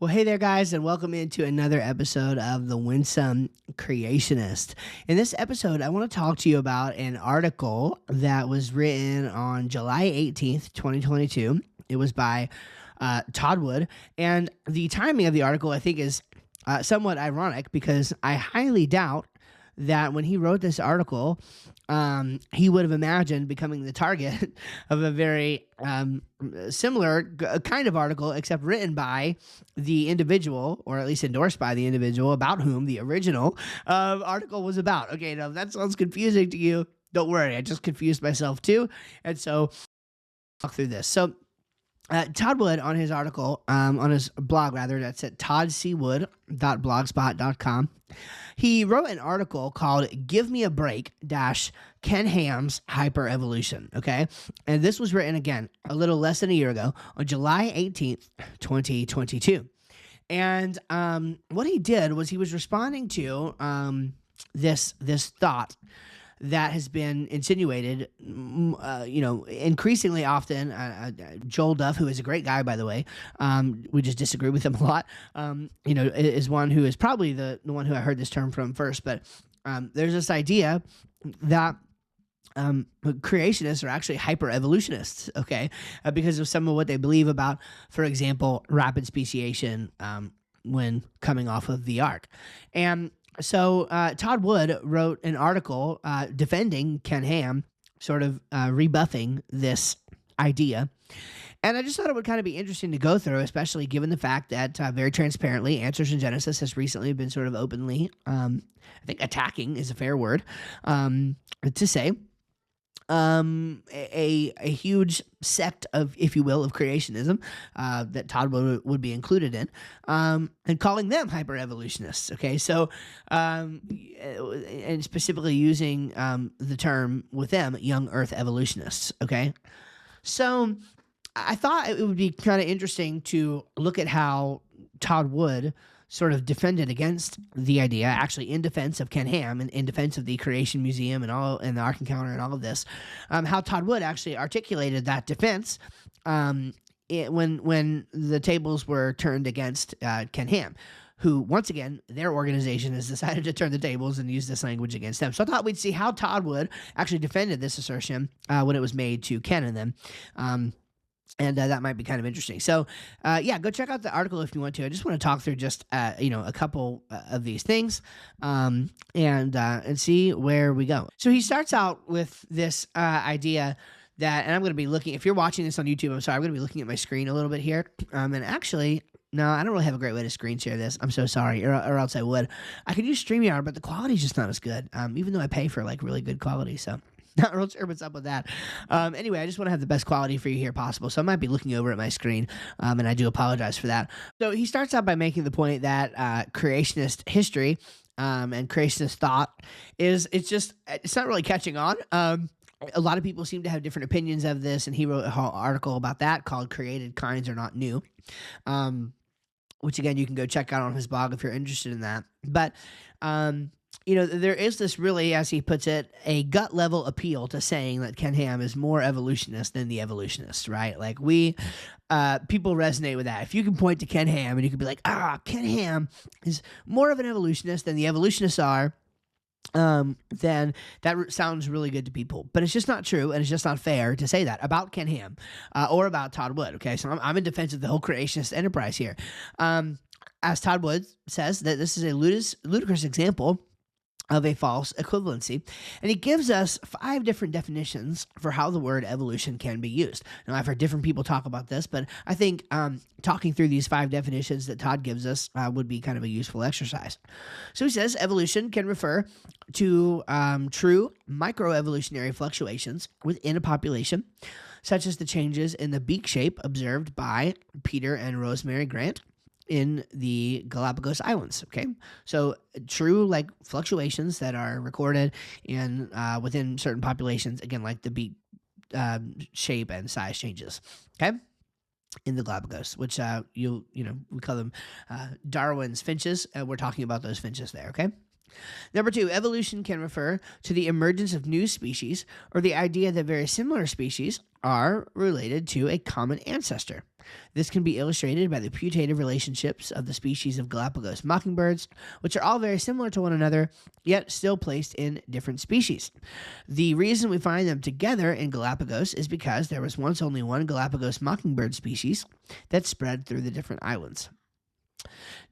Well, hey there, guys, and welcome into another episode of the Winsome Creationist. In this episode, I want to talk to you about an article that was written on July 18th, 2022. It was by Todd Wood, and the timing of the article, I think, is somewhat ironic because I highly doubt that when he wrote this article, he would have imagined becoming the target of a very similar kind of article, except written by the individual, or at least endorsed by the individual about whom the original article was about. Okay, now if that sounds confusing to you, don't worry. I just confused myself too. And so I'll walk through this. So Todd Wood, on his article, on his blog rather, that's at toddcwood.blogspot.com, he wrote an article called "Give Me a Break - Ken Ham's Hyperevolution." Okay, and this was written again a little less than a year ago on July 18th, 2022. And what he did was he was responding to this thought that has been insinuated, increasingly often. Joel Duff, who is a great guy, by the way, we just disagree with him a lot, is one who is probably the one who I heard this term from first. But there's this idea that creationists are actually hyper-evolutionists, okay, because of some of what they believe about, for example, rapid speciation when coming off of the ark. And so Todd Wood wrote an article defending Ken Ham, sort of rebuffing this idea. And I just thought it would kind of be interesting to go through, especially given the fact that very transparently, Answers in Genesis has recently been sort of openly, I think attacking is a fair word to say, a huge sect of, if you will, of creationism that Todd would be included in, and calling them hyper-evolutionists. Okay, so and specifically using the term with them, young Earth evolutionists. Okay, so I thought it would be kind of interesting to look at how Todd Wood sort of defended against the idea, actually in defense of Ken Ham and in defense of the Creation Museum and the Ark Encounter and all of this, how Todd Wood actually articulated that defense when the tables were turned against Ken Ham, who, once again, their organization has decided to turn the tables and use this language against them. So I thought we'd see how Todd Wood actually defended this assertion when it was made to Ken and them. And that might be kind of interesting. So, go check out the article if you want to. I just want to talk through just, a couple of these things and see where we go. So he starts out with this idea that, and I'm going to be looking, if you're watching this on YouTube, I'm sorry, I'm going to be looking at my screen a little bit here. And actually, no, I don't really have a great way to screen share this. I'm so sorry, or else I would. I could use StreamYard, but the quality's just not as good, even though I pay for, really good quality, so not real sure what's up with that. Anyway, I just want to have the best quality for you here possible, so I might be looking over at my screen, and I do apologize for that. So he starts out by making the point that creationist history and creationist thought it's not really catching on. A lot of people seem to have different opinions of this, and he wrote an article about that called "Created Kinds Are Not New," which, again, you can go check out on his blog if you're interested in that. But there is this really, as he puts it, a gut level appeal to saying that Ken Ham is more evolutionist than the evolutionists, right? Like people resonate with that. If you can point to Ken Ham and you can be like, Ken Ham is more of an evolutionist than the evolutionists are, then that sounds really good to people. But it's just not true, and it's just not fair to say that about Ken Ham or about Todd Wood. Okay, so I'm in defense of the whole creationist enterprise here. As Todd Wood says, that this is a ludicrous example of a false equivalency. And he gives us 5 different definitions for how the word evolution can be used. Now, I've heard different people talk about this, but I think talking through these 5 definitions that Todd gives us would be kind of a useful exercise. So he says evolution can refer to true microevolutionary fluctuations within a population, such as the changes in the beak shape observed by Peter and Rosemary Grant in the Galapagos Islands. Okay, so true fluctuations that are recorded in within certain populations, again, like the beak shape and size changes. Okay, in the Galapagos, which we call them Darwin's finches. We're talking about those finches there. Okay, Number 2, evolution can refer to the emergence of new species or the idea that very similar species are related to a common ancestor. This can be illustrated by the putative relationships of the species of Galapagos mockingbirds, which are all very similar to one another, yet still placed in different species. The reason we find them together in Galapagos is because there was once only one Galapagos mockingbird species that spread through the different islands.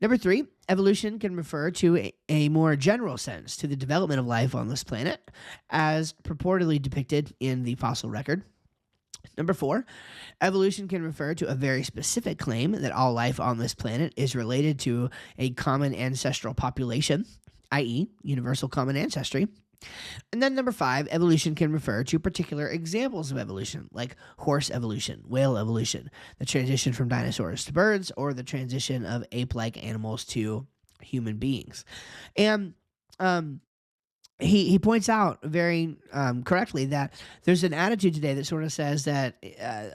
Number 3, evolution can refer to a more general sense to the development of life on this planet, as purportedly depicted in the fossil record. Number 4, evolution can refer to a very specific claim that all life on this planet is related to a common ancestral population, i.e., universal common ancestry. And then number 5, evolution can refer to particular examples of evolution, like horse evolution, whale evolution, the transition from dinosaurs to birds, or the transition of ape-like animals to human beings. And he points out very correctly that there's an attitude today that sort of says that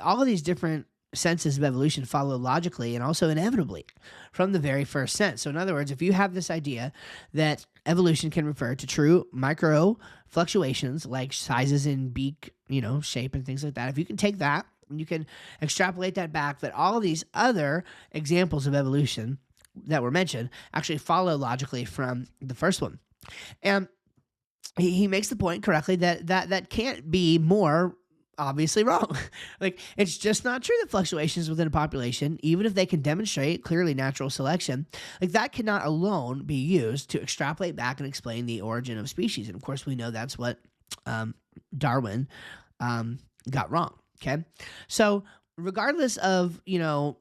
all of these different senses of evolution follow logically and also inevitably from the very first sense. So in other words, if you have this idea that evolution can refer to true micro fluctuations like sizes in beak, shape and things like that, if you can take that and you can extrapolate that back, that all of these other examples of evolution that were mentioned actually follow logically from the first one. And he makes the point correctly that can't be more obviously wrong. Like, it's just not true that fluctuations within a population, even if they can demonstrate clearly natural selection, like that cannot alone be used to extrapolate back and explain the origin of species. And of course, we know that's what Darwin got wrong. Okay, so regardless of the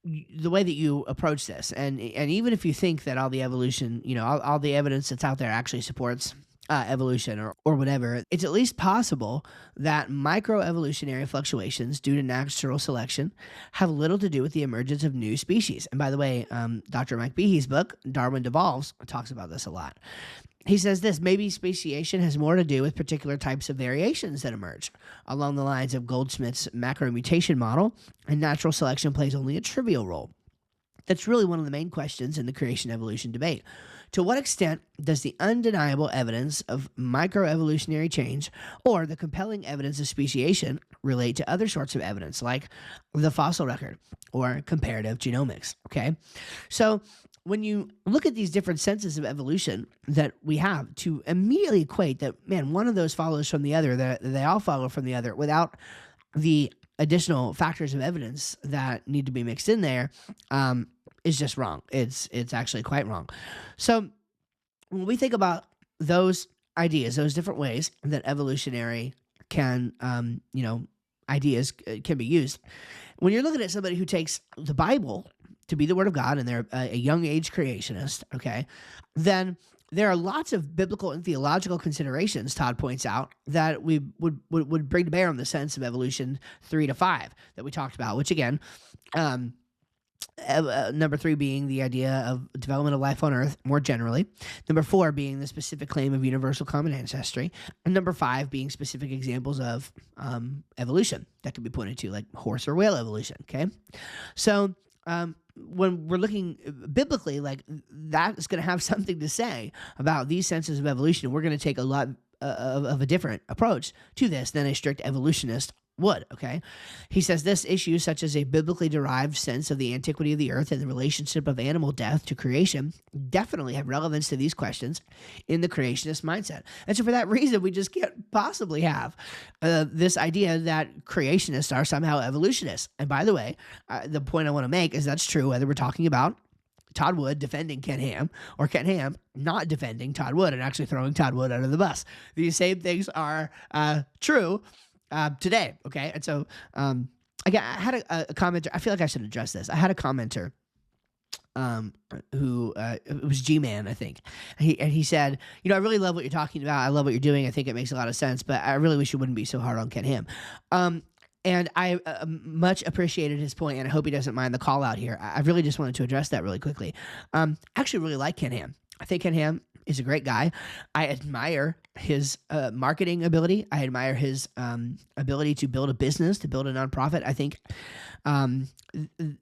way that you approach this, and even if you think that all the evolution, all the evidence that's out there actually supports evolution or whatever, it's at least possible that microevolutionary fluctuations due to natural selection have little to do with the emergence of new species. And by the way, Dr. Mike Behe's book, Darwin Devolves, talks about this a lot. He says this: maybe speciation has more to do with particular types of variations that emerge along the lines of Goldsmith's macromutation model, and natural selection plays only a trivial role. That's really one of the main questions in the creation-evolution debate. To what extent does the undeniable evidence of microevolutionary change or the compelling evidence of speciation relate to other sorts of evidence, like the fossil record or comparative genomics? Okay, so when you look at these different senses of evolution that we have, to immediately equate that, man, one of those follows from the other, that they all follow from the other without the additional factors of evidence that need to be mixed in there, is just wrong. It's actually quite wrong. So when we think about those ideas, those different ways that evolutionary can, ideas can be used, when you're looking at somebody who takes the Bible to be the Word of God and they're a young age creationist, okay, then there are lots of biblical and theological considerations, Todd points out, that we would bring to bear on the sense of evolution 3 to 5 that we talked about, which again, number 3 being the idea of development of life on Earth more generally. Number 4 being the specific claim of universal common ancestry. And number 5 being specific examples of evolution that can be pointed to, like horse or whale evolution, okay? So when we're looking biblically, like that is going to have something to say about these senses of evolution. We're going to take a lot of a different approach to this than a strict evolutionist would, okay? He says this: issues such as a biblically derived sense of the antiquity of the earth and the relationship of animal death to creation definitely have relevance to these questions in the creationist mindset. And so for that reason, we just can't possibly have this idea that creationists are somehow evolutionists. And by the way, the point I want to make is that's true whether we're talking about Todd Wood defending Ken Ham or Ken Ham not defending Todd Wood and actually throwing Todd Wood under the bus. These same things are true today, okay? And so I had a commenter. I feel like I should address this. I had a commenter who it was G-Man, I think. He said, I really love what you're talking about. I love what you're doing. I think it makes a lot of sense, but I really wish you wouldn't be so hard on Ken Ham. And I much appreciated his point, and I hope he doesn't mind the call out here. I really just wanted to address that really quickly. I actually really like Ken Ham. I think Ken Ham He's a great guy. I admire his marketing ability. I admire his ability to build a business, to build a nonprofit. I think um,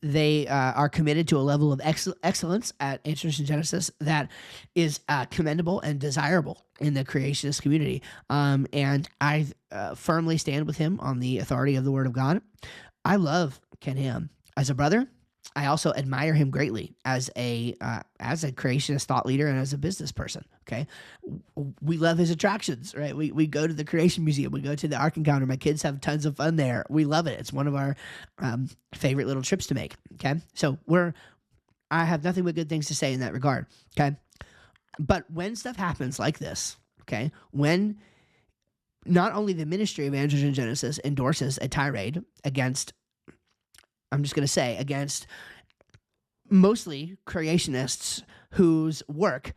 they are committed to a level of excellence at Answers in Genesis that is commendable and desirable in the creationist community. And I firmly stand with him on the authority of the Word of God. I love Ken Ham as a brother. I also admire him greatly as a creationist thought leader and as a business person. Okay, we love his attractions, right? We go to the Creation Museum, we go to the Ark Encounter. My kids have tons of fun there. We love it. It's one of our favorite little trips to make. Okay, so I have nothing but good things to say in that regard. Okay, but when stuff happens like this, okay, when not only the ministry of Answers in Genesis endorses a tirade against, I'm just going to say, against mostly creationists whose work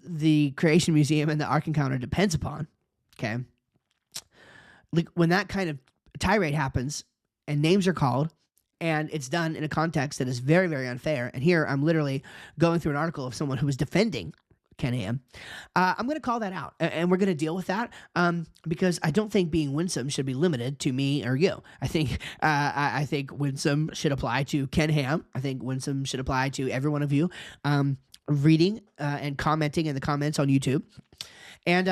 the Creation Museum and the Ark Encounter depends upon, okay? Like when that kind of tirade happens and names are called and it's done in a context that is very, very unfair, and here I'm literally going through an article of someone who was defending Ken Ham. I'm going to call that out, and we're going to deal with that because I don't think being winsome should be limited to me or you. I think winsome should apply to Ken Ham. I think winsome should apply to every one of you reading and commenting in the comments on YouTube. And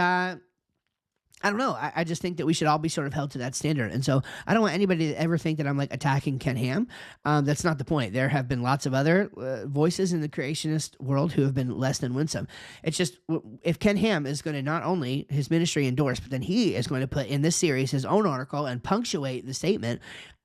I don't know. I just think that we should all be sort of held to that standard. And so I don't want anybody to ever think that I'm like attacking Ken Ham. That's not the point. There have been lots of other voices in the creationist world who have been less than winsome. It's just if Ken Ham is going to not only his ministry endorse, but then he is going to put in this series his own article and punctuate the statement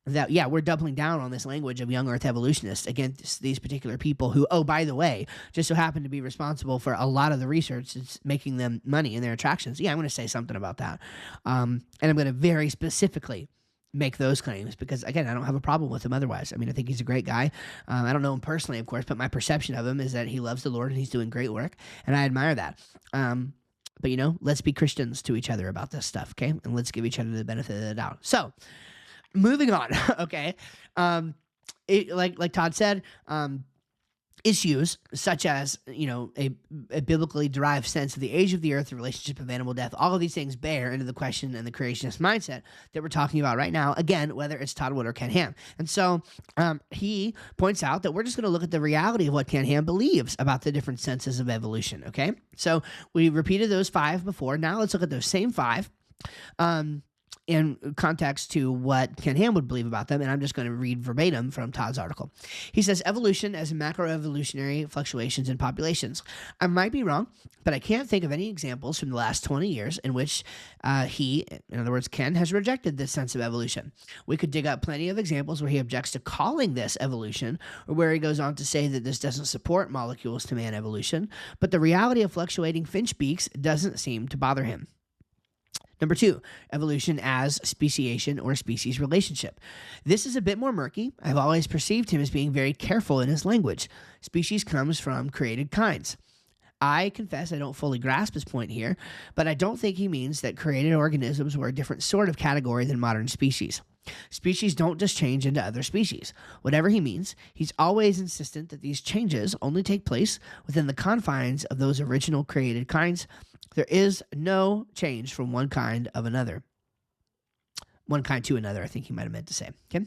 that, yeah, we're doubling down on this language of young earth evolutionists against these particular people who, oh, by the way, just so happen to be responsible for a lot of the research that's making them money in their attractions. Yeah, I'm going to say something about that. And I'm going to very specifically make those claims because, again, I don't have a problem with him otherwise. I mean, I think he's a great guy. I don't know him personally, of course, but my perception of him is that he loves the Lord and he's doing great work, and I admire that. But, you know, let's be Christians to each other about this stuff, okay? And let's give each other the benefit of the doubt. So, moving on, okay. Like Todd said, issues such as, you know, a biblically derived sense of the age of the earth, the relationship of animal death, all of these things bear into the question and the creationist mindset that we're talking about right now, again, whether it's Todd Wood or Ken Ham. And so he points out that we're just going to look at the reality of what Ken Ham believes about the different senses of evolution, okay? So we repeated those 5 before. Now let's look at those same 5. In context to what Ken Ham would believe about them, and I'm just going to read verbatim from Todd's article. He says, evolution as macroevolutionary fluctuations in populations. I might be wrong, but I can't think of any examples from the last 20 years in which he, in other words, Ken, has rejected this sense of evolution. We could dig up plenty of examples where he objects to calling this evolution, or where he goes on to say that this doesn't support molecules to man evolution, but the reality of fluctuating finch beaks doesn't seem to bother him. Number 2, evolution as speciation or species relationship. This is a bit more murky. I've always perceived him as being very careful in his language. Species comes from created kinds. I confess I don't fully grasp his point here, but I don't think he means that created organisms were a different sort of category than modern species. Species don't just change into other species. Whatever he means, he's always insistent that these changes only take place within the confines of those original created kinds. There is no change from one kind to another, I think he might have meant to say. Okay.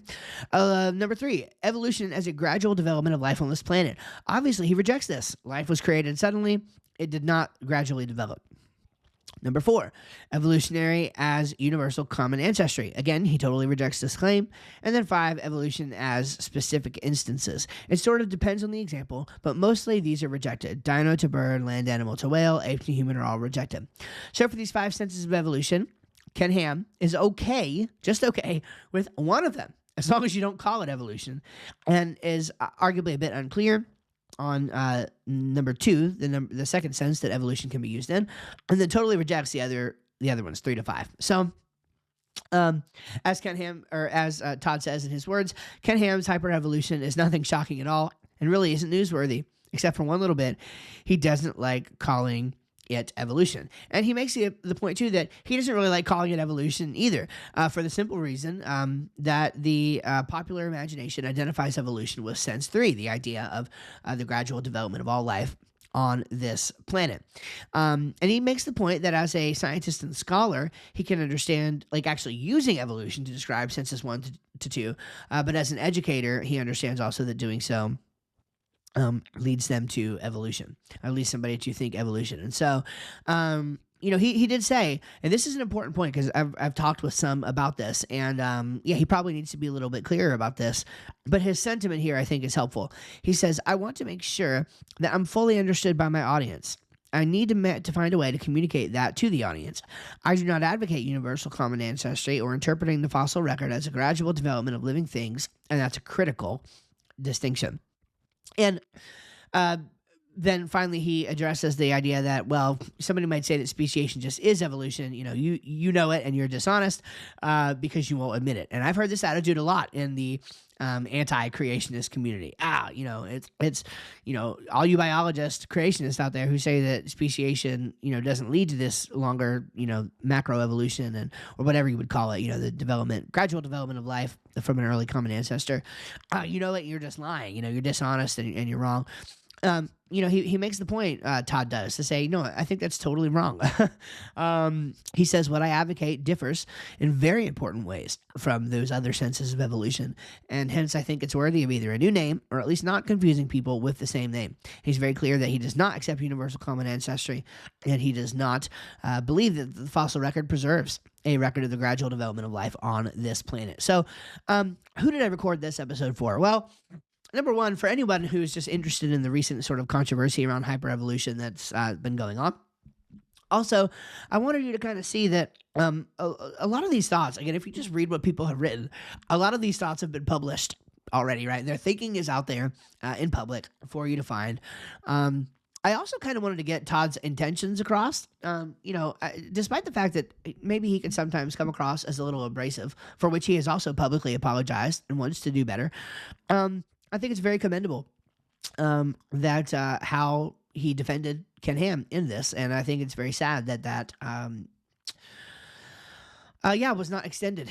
Number 3, evolution as a gradual development of life on this planet. Obviously, he rejects this. Life was created suddenly. It did not gradually develop. Number 4, evolutionary as universal common ancestry. Again, he totally rejects this claim. And then 5, evolution as specific instances. It sort of depends on the example, but mostly these are rejected. Dino to bird, land animal to whale, ape to human are all rejected. So for these 5 senses of evolution, Ken Ham is okay, just okay, with one of them, as long as you don't call it evolution, and is arguably a bit unclear on number 2, the second sense that evolution can be used in, and then totally rejects the other ones, 3 to 5. So, as Ken Ham, or as Todd says in his words, Ken Ham's hyper-evolution is nothing shocking at all, and really isn't newsworthy, except for one little bit. He doesn't like calling it evolution. And he makes the point, too, that he doesn't really like calling it evolution either, for the simple reason that the popular imagination identifies evolution with sense 3, the idea of the gradual development of all life on this planet. And he makes the point that as a scientist and scholar, he can understand, like, actually using evolution to describe senses 1 to 2. But as an educator, he understands also that doing so leads them to evolution, or leads somebody to think evolution. And so, he did say, and this is an important point because I've talked with some about this, and he probably needs to be a little bit clearer about this, but his sentiment here I think is helpful. He says, I want to make sure that I'm fully understood by my audience. I need to find a way to communicate that to the audience. I do not advocate universal common ancestry or interpreting the fossil record as a gradual development of living things, and that's a critical distinction. And then finally he addresses the idea that, well, somebody might say that speciation just is evolution. You know it and you're dishonest because you won't admit it. And I've heard this attitude a lot in the anti-creationist community. It's all you biologists, creationists out there who say that speciation, doesn't lead to this longer, macroevolution or whatever you would call it, the gradual development of life from an early common ancestor. That you're just lying, you're dishonest and you're wrong. He makes the point, Todd does, to say, no, I think that's totally wrong. He says, what I advocate differs in very important ways from those other senses of evolution, and hence I think it's worthy of either a new name or at least not confusing people with the same name. He's very clear that he does not accept universal common ancestry, and he does not believe that the fossil record preserves a record of the gradual development of life on this planet. So who did I record this episode for? Well, number one, for anyone who's just interested in the recent sort of controversy around hyperevolution that's been going on. Also, I wanted you to kind of see that a lot of these thoughts, again, if you just read what people have written, a lot of these thoughts have been published already, right? Their thinking is out there in public for you to find. I also kind of wanted to get Todd's intentions across, despite the fact that maybe he can sometimes come across as a little abrasive, for which he has also publicly apologized and wants to do better. I think it's very commendable that how he defended Ken Ham in this, and I think it's very sad that was not extended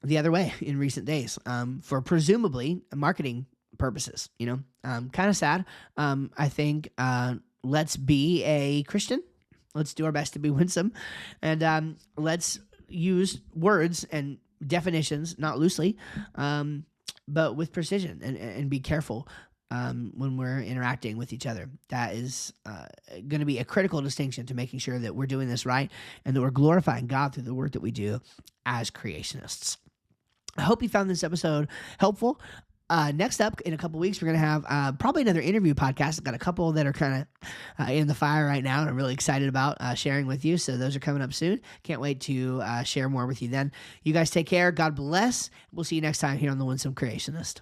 the other way in recent days for presumably marketing purposes. Kind of sad. I think let's be a Christian. Let's do our best to be winsome, and let's use words and definitions not loosely, but with precision, and be careful when we're interacting with each other. That is going to be a critical distinction to making sure that we're doing this right and that we're glorifying God through the work that we do as creationists. I hope you found this episode helpful. Next up, in a couple weeks, we're going to have probably another interview podcast. I've got a couple that are kind of in the fire right now, and I'm really excited about sharing with you. So those are coming up soon. Can't wait to share more with you then. You guys take care. God bless. We'll see you next time here on the Winsome Creationist.